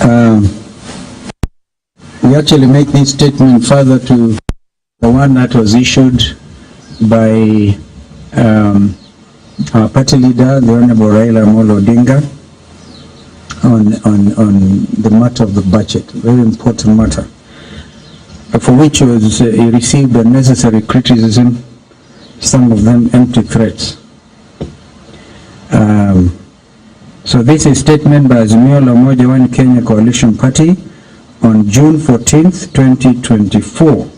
We actually make this statement further to the one that was issued by our party leader, the Honorable Raila Amolo Odinga, on the matter of the budget, very important matter, for which he received unnecessary criticism, some of them empty threats. So this is a statement by Azimio la Umoja One Kenya Coalition Party on June 14th, 2024,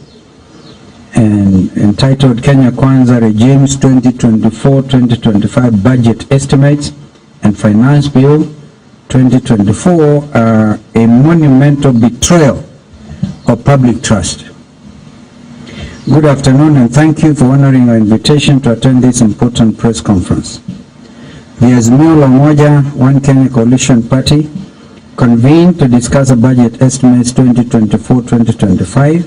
and entitled Kenya Kwanza Regimes 2024-2025 Budget Estimates and Finance Bill 2024 are a monumental betrayal of public trust. Good afternoon, and thank you for honoring our invitation to attend this important press conference. The Azimio la Umoja One Kenya Coalition Party convened to discuss the budget estimates 2024-2025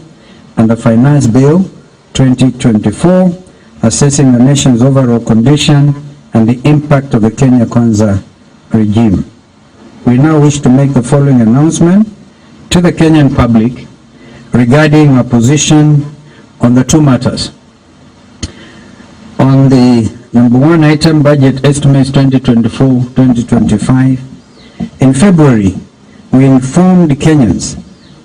and the Finance Bill 2024, assessing the nation's overall condition and the impact of the Kenya Kwanza regime. We now wish to make the following announcement to the Kenyan public regarding our position on the two matters. On the number one item, budget estimates 2024-2025, in February, we informed Kenyans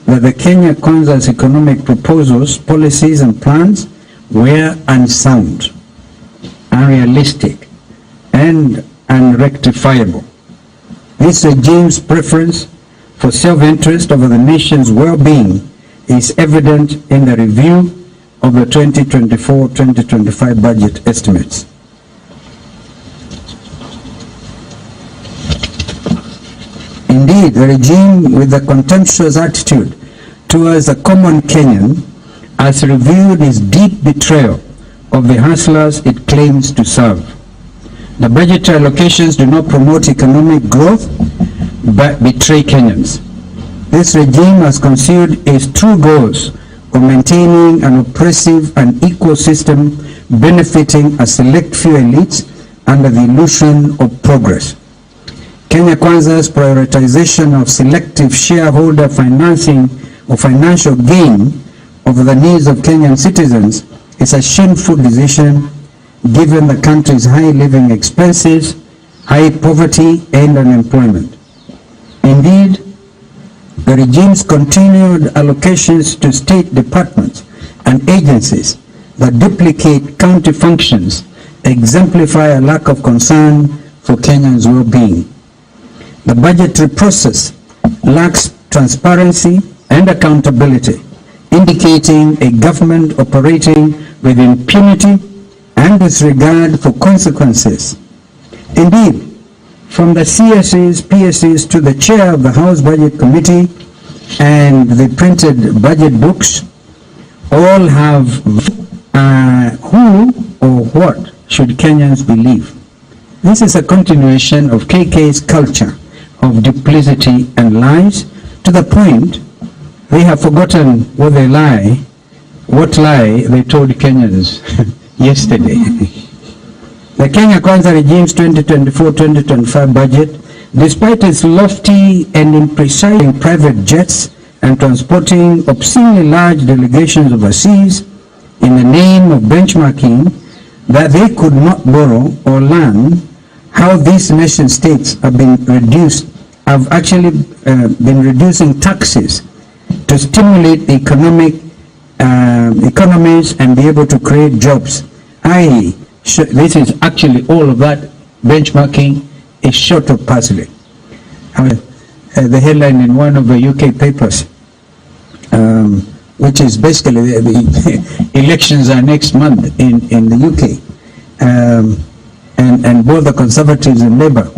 that the Kenya Kwanza's economic proposals, policies and plans were unsound, unrealistic, and unrectifiable. This regime's preference for self-interest over the nation's well-being is evident in the review of the 2024-2025 budget estimates. Indeed, the regime, with a contemptuous attitude towards the common Kenyan, has revealed its deep betrayal of the hustlers it claims to serve. The budgetary allocations do not promote economic growth, but betray Kenyans. This regime has concealed its true goals of maintaining an oppressive and equal system benefiting a select few elites under the illusion of progress. Kenya Kwanza's prioritization of selective shareholder financing or financial gain over the needs of Kenyan citizens is a shameful decision given the country's high living expenses, high poverty and unemployment. Indeed, the regime's continued allocations to state departments and agencies that duplicate county functions exemplify a lack of concern for Kenyans' well-being. The budgetary process lacks transparency and accountability, indicating a government operating with impunity and disregard for consequences. Indeed, from the CSAs, PSAs to the chair of the House Budget Committee and the printed budget books, all have who or what should Kenyans believe. This is a continuation of KK's culture of duplicity and lies, to the point they have forgotten what lie they told Kenyans yesterday. The Kenya Kwanza regime's 2024-2025 budget, despite its lofty and imprecise private jets and transporting obscenely large delegations overseas in the name of benchmarking that they could not borrow or learn how these nation states have actually been reducing taxes to stimulate the economies and be able to create jobs. This is actually all of that benchmarking is short of parsley. The headline in one of the UK papers, which is basically the elections are next month in the UK, and both the Conservatives and Labour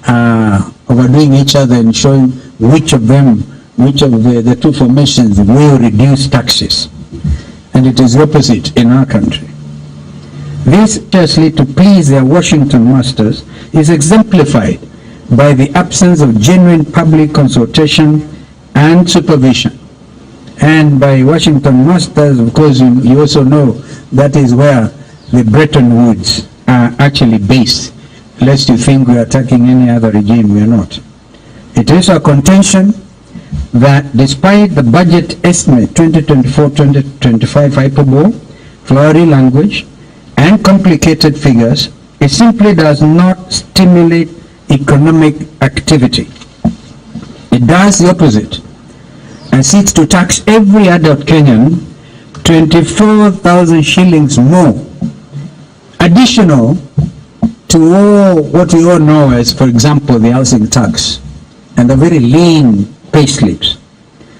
are overdoing each other and showing which of the two formations will reduce taxes. And it is opposite in our country. This, justly to please their Washington masters, is exemplified by the absence of genuine public consultation and supervision. And by Washington masters, of course, you also know that is where the Bretton Woods are actually based. Lest you think we are attacking any other regime, we are not. It is our contention that despite the budget estimate 2024-2025 hyperbole, flowery language, and complicated figures, it simply does not stimulate economic activity. It does the opposite and seeks to tax every adult Kenyan 24,000 shillings more, additional to all what we all know as, for example, the housing tax and the very lean pay slips.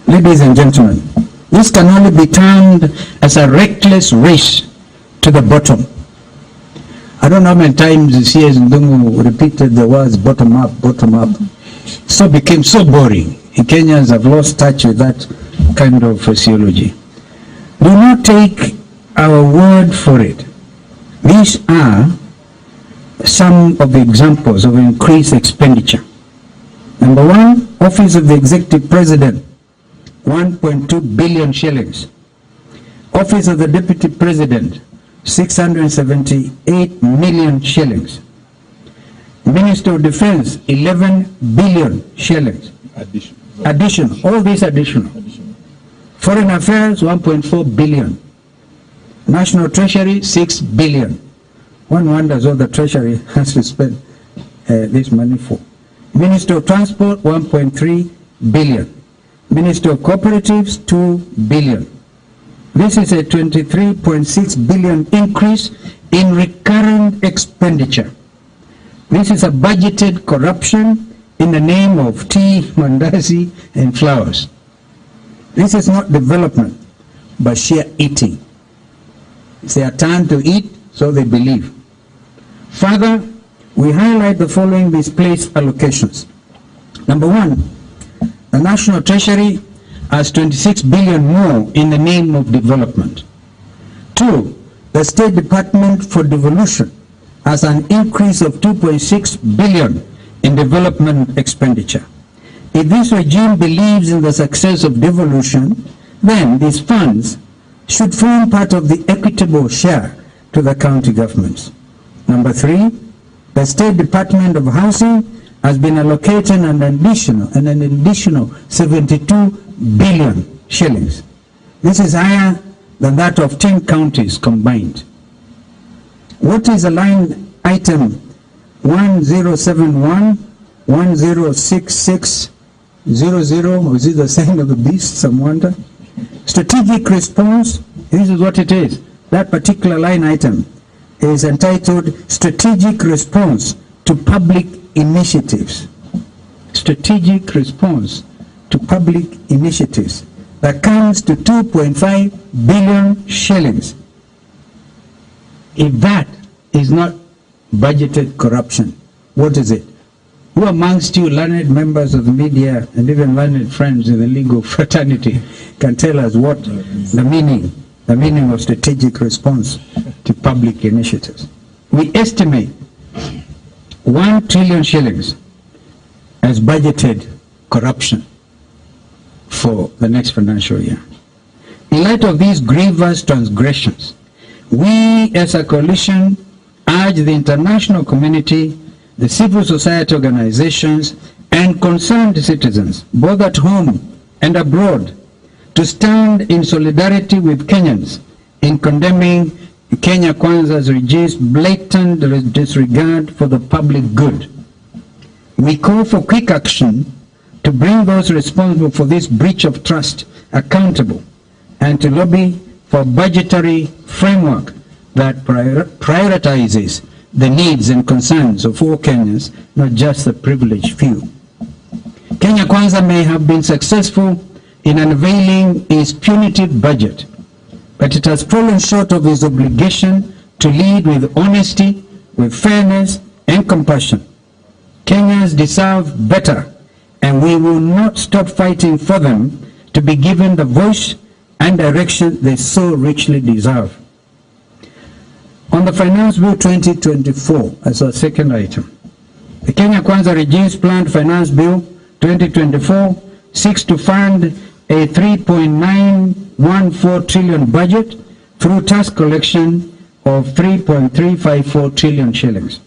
Ladies and gentlemen, this can only be termed as a reckless race to the bottom. I don't know how many times the CS Ndungu repeated the words bottom up, so became so boring. Kenyans have lost touch with that kind of phraseology. Do not take our word for it. These are some of the examples of increased expenditure. Number one, Office of the Executive President, 1.2 billion shillings. Office of the Deputy President, 678 million shillings. Minister of Defense, 11 billion shillings. Additional. All these additional. Foreign Affairs, 1.4 billion. National Treasury, 6 billion. One wonders what the Treasury has to spend this money for. Minister of Transport, 1.3 billion. Minister of Cooperatives, 2 billion. This is a 23.6 billion increase in recurrent expenditure. This is a budgeted corruption in the name of tea, mandazi, and flowers. This is not development, but sheer eating. It's their time to eat, so they believe. Further, we highlight the following misplaced allocations. Number one, the National Treasury has 26 billion more in the name of development. Two, the State Department for Devolution has an increase of 2.6 billion in development expenditure. If this regime believes in the success of devolution, then these funds should form part of the equitable share to the county governments. Number three, the State Department of Housing has been allocated an additional 72 billion shillings. This is higher than that of 10 counties combined. What is the line item 1071 106600, or is it the sign of the beast, some wonder? Strategic response, this is what it is. That particular line item is entitled Strategic Response to Public Initiatives. Strategic Response to Public Initiatives. That comes to 2.5 billion shillings. If that is not budgeted corruption, what is it? Who amongst you learned members of the media and even learned friends in the legal fraternity can tell us what the meaning of strategic response to public initiatives? We estimate 1 trillion shillings as budgeted corruption for the next financial year. In light of these grievous transgressions, we as a coalition urge the international community, the civil society organizations, and concerned citizens, both at home and abroad, to stand in solidarity with Kenyans in condemning Kenya Kwanza's regime's blatant disregard for the public good. We call for quick action to bring those responsible for this breach of trust accountable and to lobby for a budgetary framework that prioritizes the needs and concerns of all Kenyans, not just the privileged few. Kenya Kwanza may have been successful in unveiling its punitive budget, but it has fallen short of its obligation to lead with honesty, with fairness, and compassion. Kenyans deserve better, and we will not stop fighting for them to be given the voice and direction they so richly deserve. On the Finance Bill 2024, as our second item, the Kenya Kwanza regime's planned Finance Bill 2024 seeks to fund a 3.914 trillion budget through tax collection of 3.354 trillion shillings.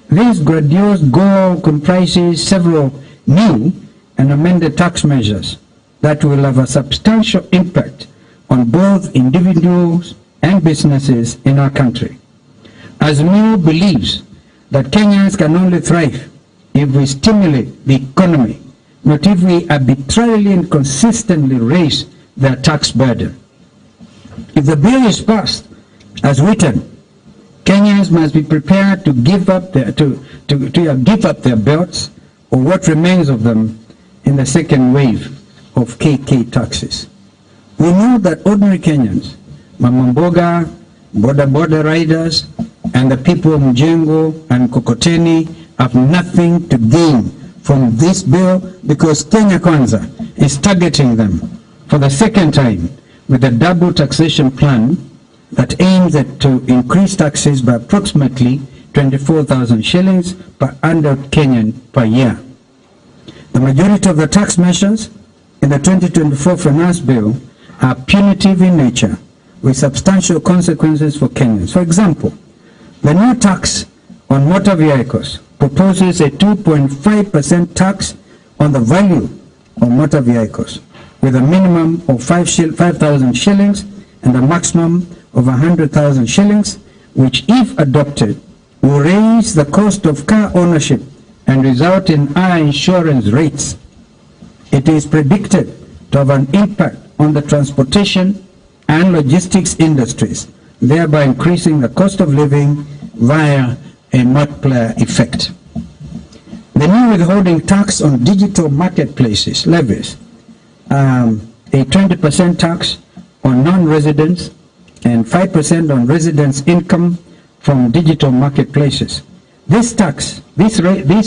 This grandiose goal comprises several new and amended tax measures that will have a substantial impact on both individuals and businesses in our country. Azimio believes that Kenyans can only thrive if we stimulate the economy, not if we arbitrarily and consistently raise their tax burden. If the bill is passed as written, Kenyans must be prepared to give up their belts or what remains of them in the second wave of KK taxes. We know that ordinary Kenyans, Mama Mboga, border riders, and the people of Mjengo and Kokoteni have nothing to gain from this bill because Kenya Kwanza is targeting them for the second time with a double taxation plan that aims to increase taxes by approximately 24,000 shillings per adult Kenyan per year. The majority of the tax measures in the 2024 finance bill are punitive in nature with substantial consequences for Kenyans. For example, the new tax on motor vehicles proposes a 2.5% tax on the value of motor vehicles with a minimum of 5,000 shillings and a maximum of 100,000 shillings, which if adopted will raise the cost of car ownership and result in higher insurance rates. It is predicted to have an impact on the transportation and logistics industries, thereby increasing the cost of living via a multiplier effect. The new withholding tax on digital marketplaces levies a 20% tax on non-residents and 5% on residents' income from digital marketplaces. This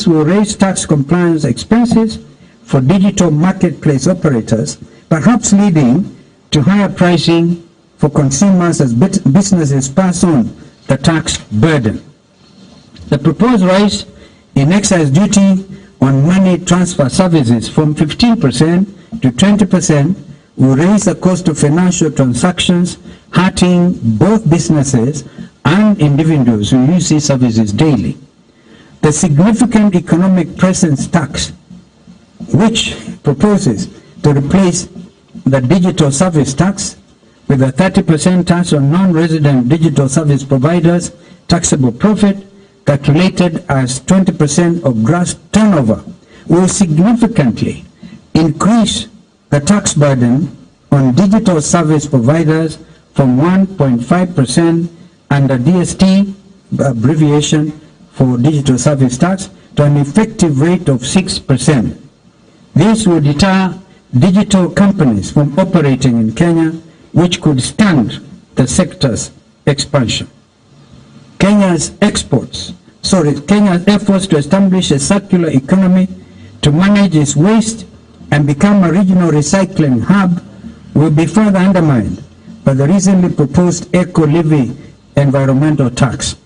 will raise tax compliance expenses for digital marketplace operators, perhaps leading to higher pricing for consumers as businesses pass on the tax burden. The proposed rise in excise duty on money transfer services from 15% to 20% will raise the cost of financial transactions, hurting both businesses and individuals who use these services daily. The significant economic presence tax, which proposes to replace the digital service tax with a 30% tax on non-resident digital service providers' taxable profit, calculated as 20% of gross turnover, will significantly increase the tax burden on digital service providers from 1.5% under DST, abbreviation for digital service tax, to an effective rate of 6%. This will deter digital companies from operating in Kenya, which could stunt the sector's expansion. Kenya's efforts to establish a circular economy to manage its waste and become a regional recycling hub will be further undermined by the recently proposed eco-levy environmental tax,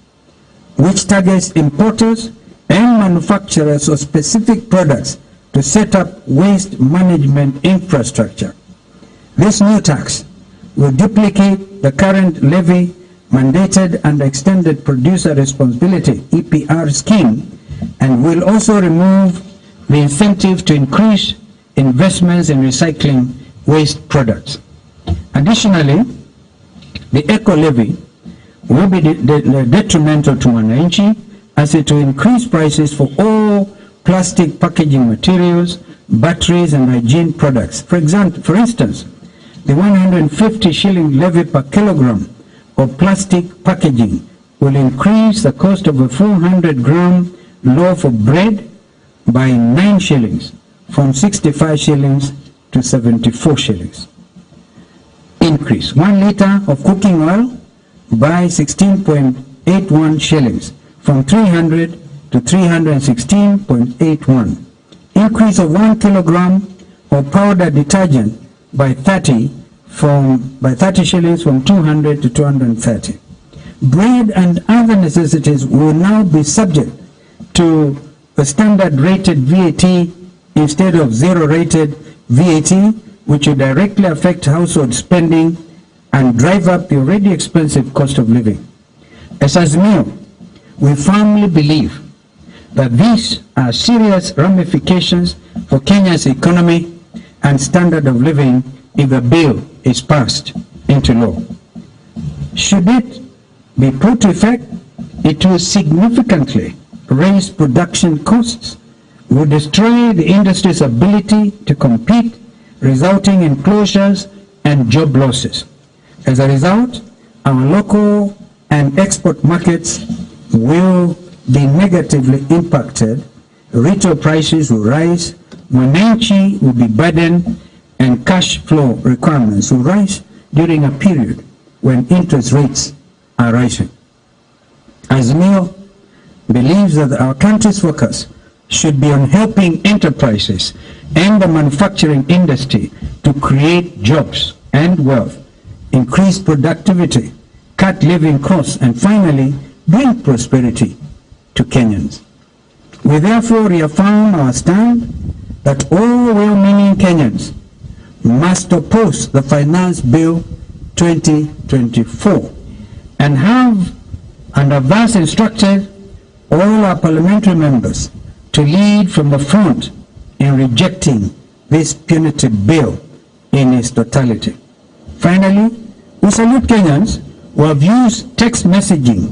which targets importers and manufacturers of specific products to set up waste management infrastructure. This new tax will duplicate the current levy mandated under Extended Producer Responsibility (EPR) scheme, and will also remove the incentive to increase investments in recycling waste products. Additionally, the eco-levy will be detrimental to wananchi as it will increase prices for all plastic packaging materials, batteries, and hygiene products. For instance, the 150 shilling levy per kilogram of plastic packaging will increase the cost of a 400-gram loaf of bread by 9 shillings, from 65 shillings to 74 shillings. Increase 1 liter of cooking oil by 16.81 shillings, from 300 to 316.81. Increase of 1 kilogram of powder detergent by 30 shillings, from 200 to 230. Bread and other necessities will now be subject to a standard rated VAT instead of zero rated VAT, which will directly affect household spending and drive up the already expensive cost of living. As Azimio, we firmly believe that these are serious ramifications for Kenya's economy and standard of living if the bill is passed into law. Should it be put to effect, it will significantly raise production costs, will destroy the industry's ability to compete, resulting in closures and job losses. As a result, our local and export markets will be negatively impacted, retail prices will rise, wananchi will be burdened, and cash flow requirements will rise during a period when interest rates are rising. Azimio believes that our country's focus should be on helping enterprises and the manufacturing industry to create jobs and wealth, increase productivity, cut living costs, and finally bring prosperity to Kenyans. We therefore reaffirm our stand that all well-meaning Kenyans must oppose the Finance Bill 2024 and have thus instructed all our parliamentary members to lead from the front in rejecting this punitive bill in its totality. Finally, we salute Kenyans who have used text messaging,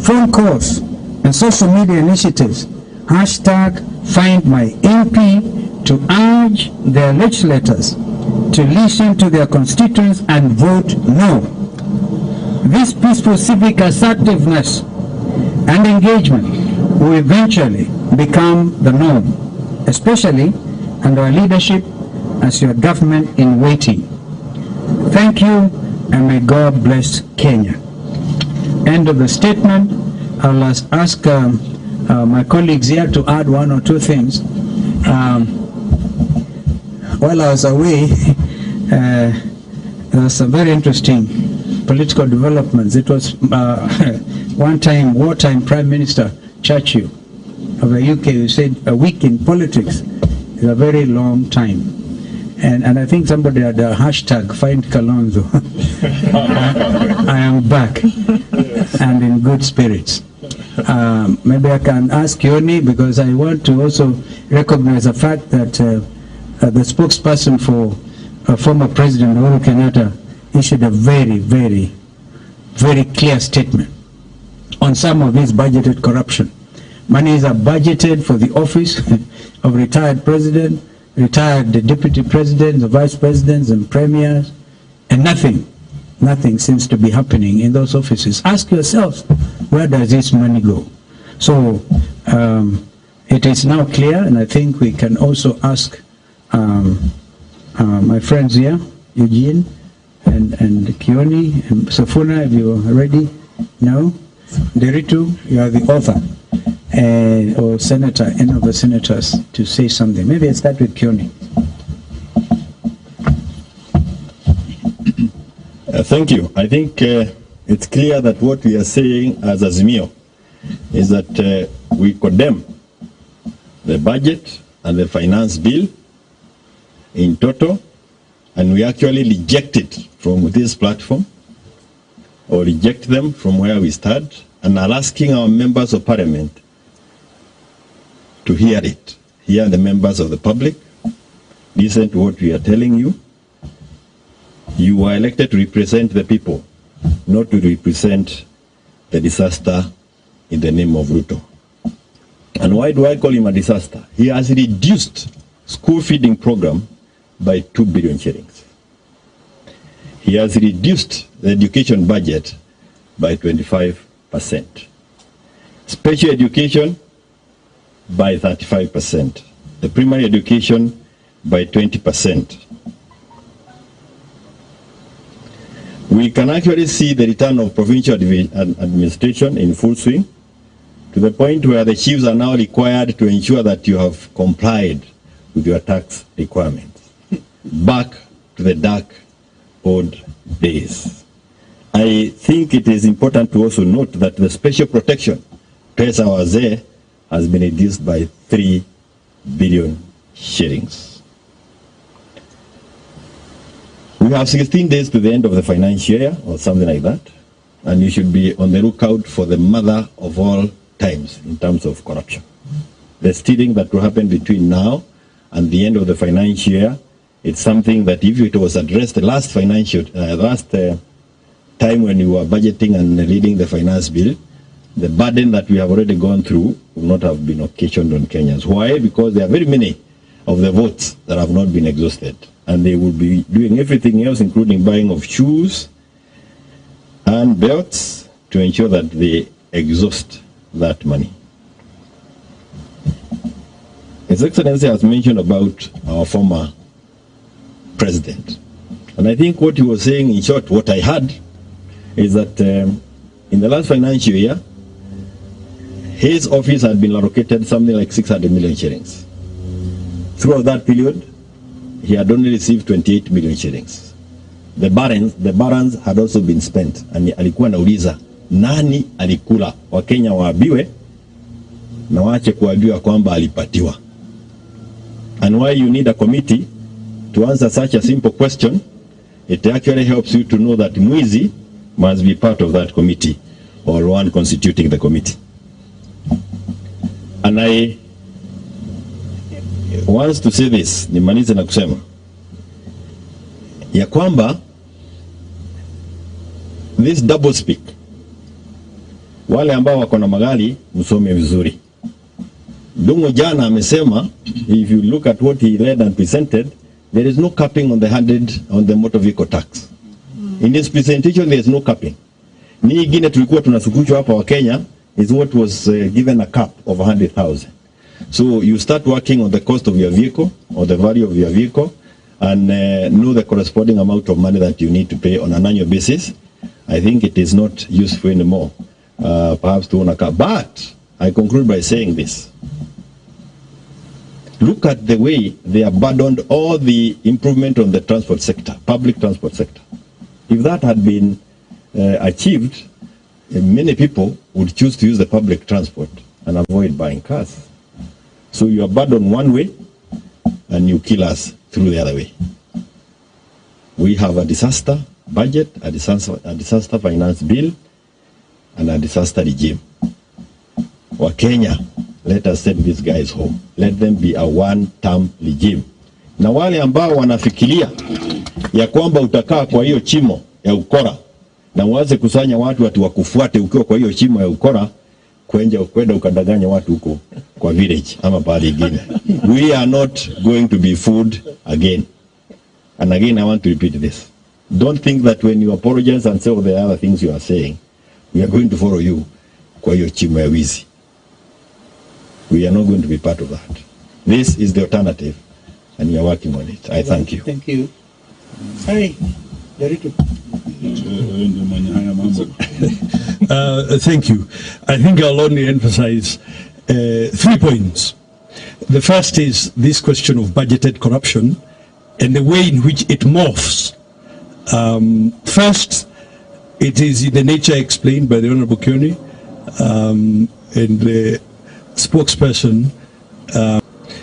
phone calls, and social media initiatives, #FindMyMP, to urge their legislators to listen to their constituents and vote no. This peaceful civic assertiveness and engagement will eventually become the norm, especially under our leadership as your government in waiting. Thank you, and may God bless Kenya. End of the statement. I'll ask my colleagues here to add one or two things. While I was away, there was some very interesting political developments. It was one time, wartime Prime Minister Churchill of the UK who said a week in politics is a very long time. And I think somebody had a hashtag, find Kalonzo. I am back and in good spirits. Maybe I can ask Yoni, because I want to also recognize the fact that the spokesperson for former President Uhuru Kenyatta issued a very, very, very clear statement on some of this budgeted corruption. Monies are budgeted for the office of retired president, retired deputy presidents, the vice presidents and premiers, and nothing seems to be happening in those offices. Ask yourselves, where does this money go? So it is now clear, and I think we can also ask my friends here, Eugene and Kioni and Safuna, if you are ready. No? Deritu, you are the author. Or senator, any of the senators, to say something. Maybe I start with Kioni. Thank you. I think it's clear that what we are saying as Azimio is that we condemn the budget and the finance bill in total, and we actually reject it from this platform, or reject them from where we start, and are asking our members of parliament to hear it, hear the members of the public, listen to what we are telling you. You were elected to represent the people, not to represent the disaster in the name of Ruto. And why do I call him a disaster? He has reduced school feeding program by 2 billion shillings. He has reduced the education budget by 25%. Special education by 35%. The primary education by 20%. We can actually see the return of provincial administration in full swing, to the point where the chiefs are now required to ensure that you have complied with your tax requirements. Back to the dark old days. I think it is important to also note that the special protection, Pesa Wazee, has been reduced by 3 billion shillings. We have 16 days to the end of the financial year, or something like that, and you should be on the lookout for the mother of all times in terms of corruption. the steering that will happen between now and the end of the financial year, it's something that if it was addressed the last time when you were budgeting and leading the finance bill, the burden that we have already gone through will not have been occasioned on Kenyans. Why? Because there are very many of the votes that have not been exhausted, and they will be doing everything else, including buying of shoes and belts, to ensure that they exhaust that money. His Excellency has mentioned about our former president. And I think what he was saying, in short, what I heard, is that in the last financial year, his office had been allocated something like 600 million shillings. Throughout that period, he had only received 28 million shillings. The balance had also been spent. And alikuwa nauliza, nani alikula? Wakenya waabiwe na waache kuambiwa kwamba alipatiwa. And why you need a committee to answer such a simple question, it actually helps you to know that mwizi must be part of that committee, or one constituting the committee. And I want to say this, nimalize na kusema ya kwamba this double speak, wale ambao wako na magari msome vizuri. Dungu jana amesema, if you look at what he read and presented, there is no capping on the motor vehicle tax. In his presentation, there is no capping. Ni ingine tulikuwa tunasukuchwa hapa wa Kenya is what was given a cap of 100,000. So you start working on the cost of your vehicle or the value of your vehicle and know the corresponding amount of money that you need to pay on an annual basis. I think it is not useful anymore, perhaps to own a car. But I conclude by saying this. Look at the way they abandoned all the improvement on the transport sector, public transport sector. If that had been achieved, many people would choose to use the public transport and avoid buying cars. So you abandon one way and you kill us through the other way. We have a disaster budget, a disaster finance bill, and a disaster regime. Wakenya, let us send these guys home. Let them be a one-term regime. Na wale ambao wanafikiria ya kwamba utakaa kwa hiyo chimo ya ukora na uanze kusanya watu ati wakufuate ukiwa kwa hiyo chimo ya ukora, kwenda ukadanganya watu huko kwa village ama pale ingine. We are not going to be fooled again. And again, I want to repeat this. Don't think that when you apologize and say all the other things you are saying, we are going to follow you kwa hiyo chimo ya wizi. We are not going to be part of that. This is the alternative, and we are working on it. I thank you. Thank you. Sorry, Thank you. I think I'll only emphasize 3 points. The first is this question of budgeted corruption and the way in which it morphs. First, it is in the nature explained by the Honorable Kioni and the spokesperson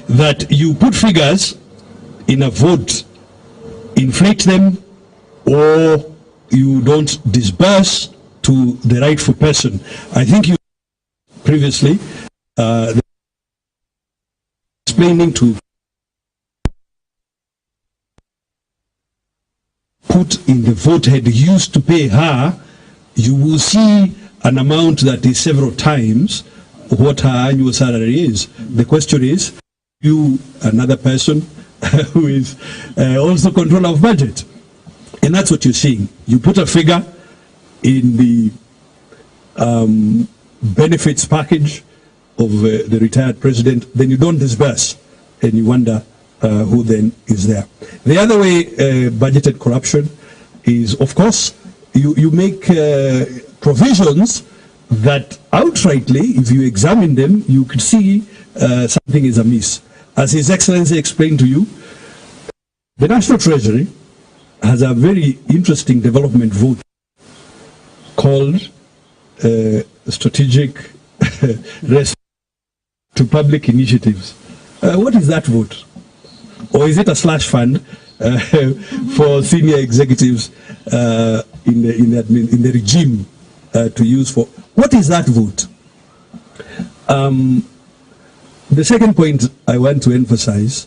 that you put figures in a vote, inflate them, or you don't disburse to the rightful person. I think you previously explaining to put in the vote had used to pay her, you will see an amount that is several times what her annual salary is. The question is, you, another person who is also controller of budget. And that's what you're seeing. You put a figure in the benefits package of the retired president, then you don't disburse, and you wonder who then is there. The other way budgeted corruption is, of course, you make provisions that outrightly, if you examine them, you could see something is amiss. As His Excellency explained to you, the National Treasury has a very interesting development vote called Strategic Response to Public Initiatives. What is that vote? Or is it a slush fund for senior executives in the regime to use for? What is that vote? The second point I want to emphasize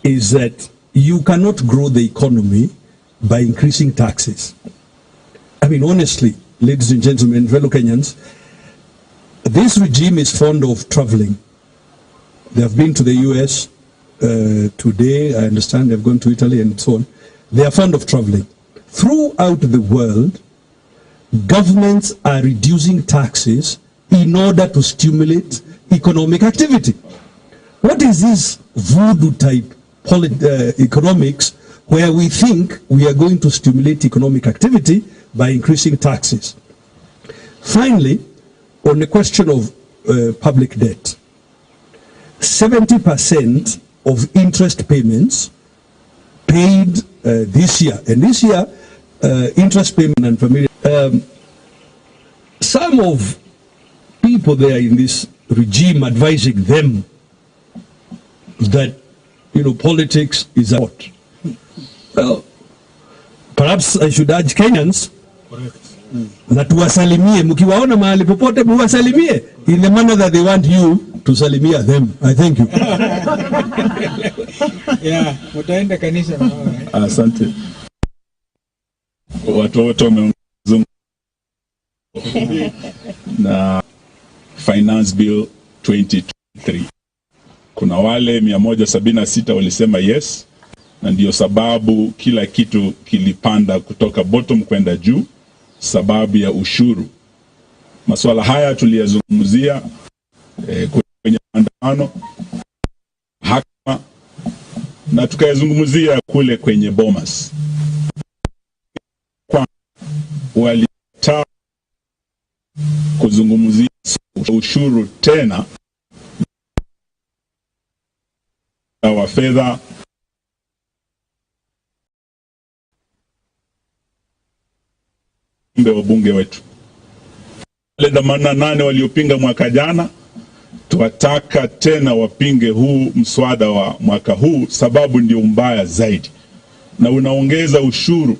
is that you cannot grow the economy by increasing taxes. I mean, honestly, ladies and gentlemen, fellow Kenyans, this regime is fond of traveling. They have been to the US today, I understand they've gone to Italy and so on. They are fond of traveling. Throughout the world, governments are reducing taxes in order to stimulate economic activity. What is this voodoo type economics where we think we are going to stimulate economic activity by increasing taxes? Finally, on the question of public debt, 70% of interest payments paid this year, and this year interest payment and familiar. Some of people there in this regime advising them that, you know, politics is a what? Well, perhaps I should urge Kenyans na tuwasalimie, mkiwaona mahali popote muwasalimie in the manner that they want you to salimia them. I thank you. Yeah, mutaenda kanisa na wao. Asante. Watu wote wamezungumza na Finance Bill 2023. Kuna wale 176 walisema yes, na ndio sababu kila kitu kilipanda kutoka bottom kwenda juu, sababu ya ushuru. Masuala haya tuliyazungumzia kwenye maandamano, haki, na tukayazungumzia kule kwenye Bomas. Kwa walitaka kuzungumzia ushuru tena wa fedha wa bunge wetu. Wale 88 waliopinga mwaka jana, tuwataka tena wapinge huu mswada wa mwaka huu, sababu ndio mbaya zaidi na unaongeza ushuru.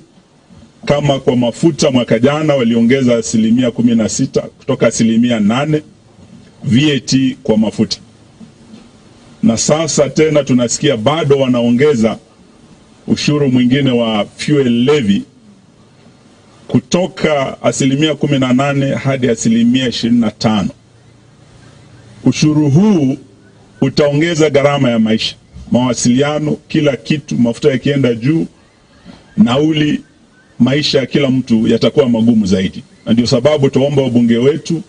Kama kwa mafuta mwaka jana waliongeza 16% kutoka 8% VAT kwa mafuta, na sasa tena tunasikia bado wanaongeza ushuru mwingine wa fuel levy kutoka 18% hadi 25%. Ushuru huu utaongeza gharama ya maisha, mawasiliano, kila kitu, mafuta yakienda juu, nauli, maisha ya kila mtu yatakuwa magumu zaidi. Na ndio sababu tuomba wabunge wetu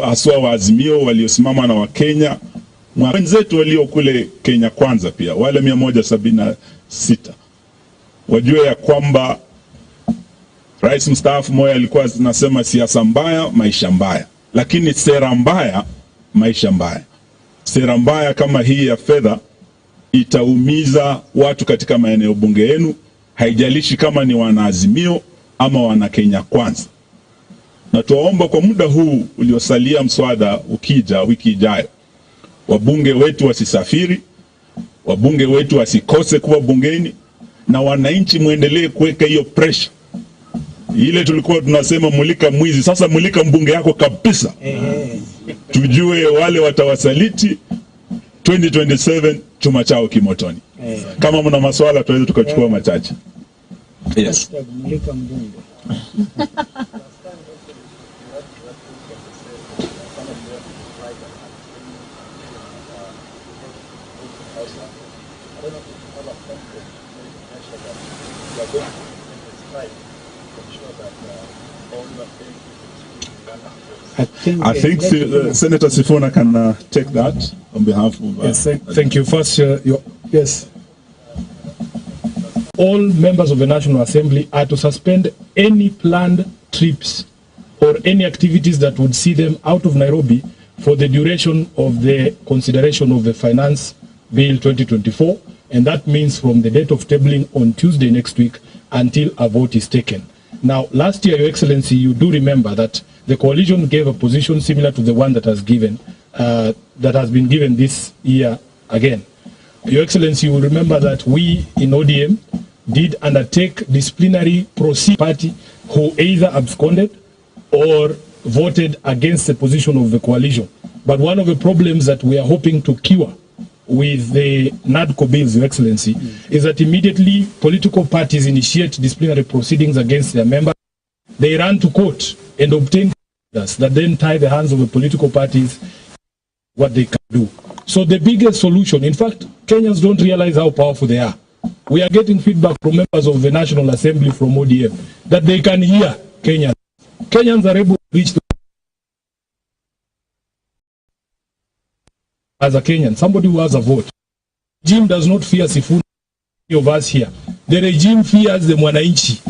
aswa wa Azimio waliosimama na Wakenya, wenzetu walio kule Kenya Kwanza pia, wale 176, wajue ya kwamba Rais mstaafu Moi alikuwa anasema siasa mbaya, maisha mbaya. Lakini sera mbaya, maisha mbaya. Sera mbaya kama hii ya fedha itaumiza watu katika maeneo bunge yenu, haijalishi kama ni wana Azimio ama wana Kenya Kwanza. Na tuomba kwa muda huu uliosalia mswada ukija wiki ijayo, wabunge wetu wasisafiri, wabunge wetu wasikose kuwa bungeni, na wananchi muendelee kuweka hiyo pressure. Ile tulikuwa tunasema mulika mwizi, sasa mulika mbunge yako kabisa. Tujue wale watawasaliti 2027 chuma chao kimotoni. Kama mna maswala tuweze tukachukua machache. Yes. Mulika mbunge. I think Senator Sifuna can take that on behalf of... yes, thank you. First, yes. All members of the National Assembly are to suspend any planned trips or any activities that would see them out of Nairobi for the duration of the consideration of the Finance Bill 2024, and that means from the date of tabling on Tuesday next week until a vote is taken. Now, last year, Your Excellency, you do remember that the coalition gave a position similar to the one that has given, that has been given this year again. Your Excellency, you will remember that we in ODM did undertake disciplinary proceedings party who either absconded or voted against the position of the coalition. But one of the problems that we are hoping to cure with the NADCO bills, Your Excellency, is that immediately political parties initiate disciplinary proceedings against their members. They run to court and obtain orders that then tie the hands of the political parties what they can do. So the biggest solution, in fact, Kenyans don't realize how powerful they are. We are getting feedback from members of the National Assembly from ODM that they can hear Kenyans. Kenyans are able to reach as a Kenyan, somebody who has a vote. The regime does not fear Sifuna, any of us here. The regime fears the Mwananchi,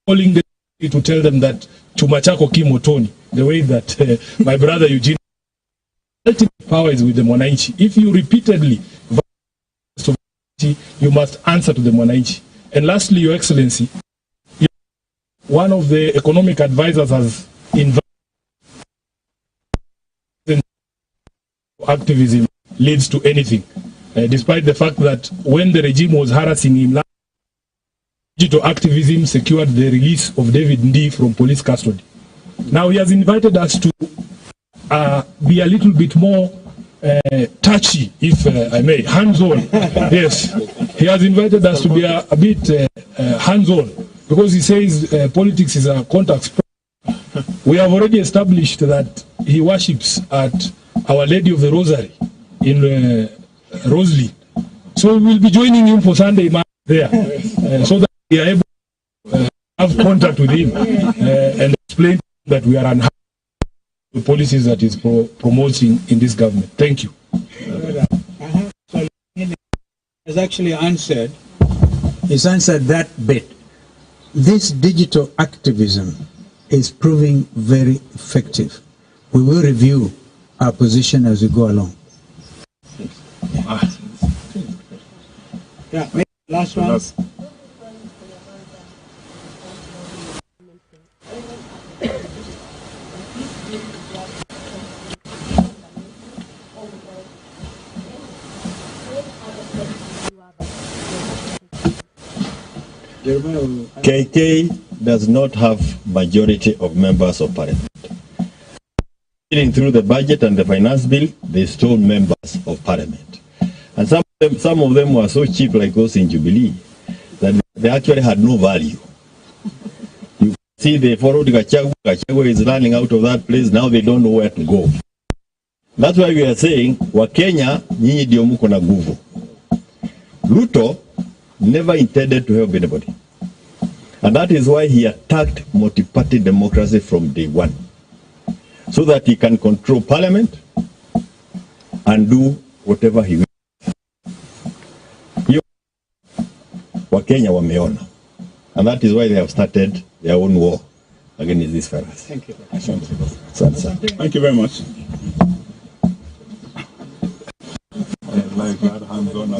calling them to tell them that chuma chako kimotoni, the way that my brother Eugene, ultimate power is with the Mwananchi. If you repeatedly you must answer to the Mwananchi. And lastly, Your Excellency, one of the economic advisors has invited activism leads to anything, despite the fact that when the regime was harassing him, digital activism secured the release of David Ndii from police custody. Now he has invited us to be a little bit more touchy, if I may, hands-on. Yes, he has invited us to be a bit hands-on, because he says politics is a contact sport. We have already established that he worships at Our Lady of the Rosary in Roslyn. So we will be joining him for Sunday Mass there, so that we are able to have contact with him and explain that we are unhappy with the policies that is promoting in this government. Thank you. Has actually answered. He's answered that bit. This digital activism is proving very effective. We will review our position as we go along. Yeah, maybe last one. KK does not have majority of members of parliament. Through the budget and the finance bill, they stole members of parliament. And some of them were so cheap, like those in Jubilee, that they actually had no value. You see, they followed Gachagua. Gachagua is running out of that place. Now they don't know where to go. That's why we are saying, Wakenya, nyinyi ndio mko na nguvu. Ruto never intended to help anybody. And that is why he attacked multi-party democracy from day one, so that he can control parliament and do whatever he will. Wakenya wameona. And that is why they have started their own war against these fellas. Thank you. Thank you very much. Like that hands-on.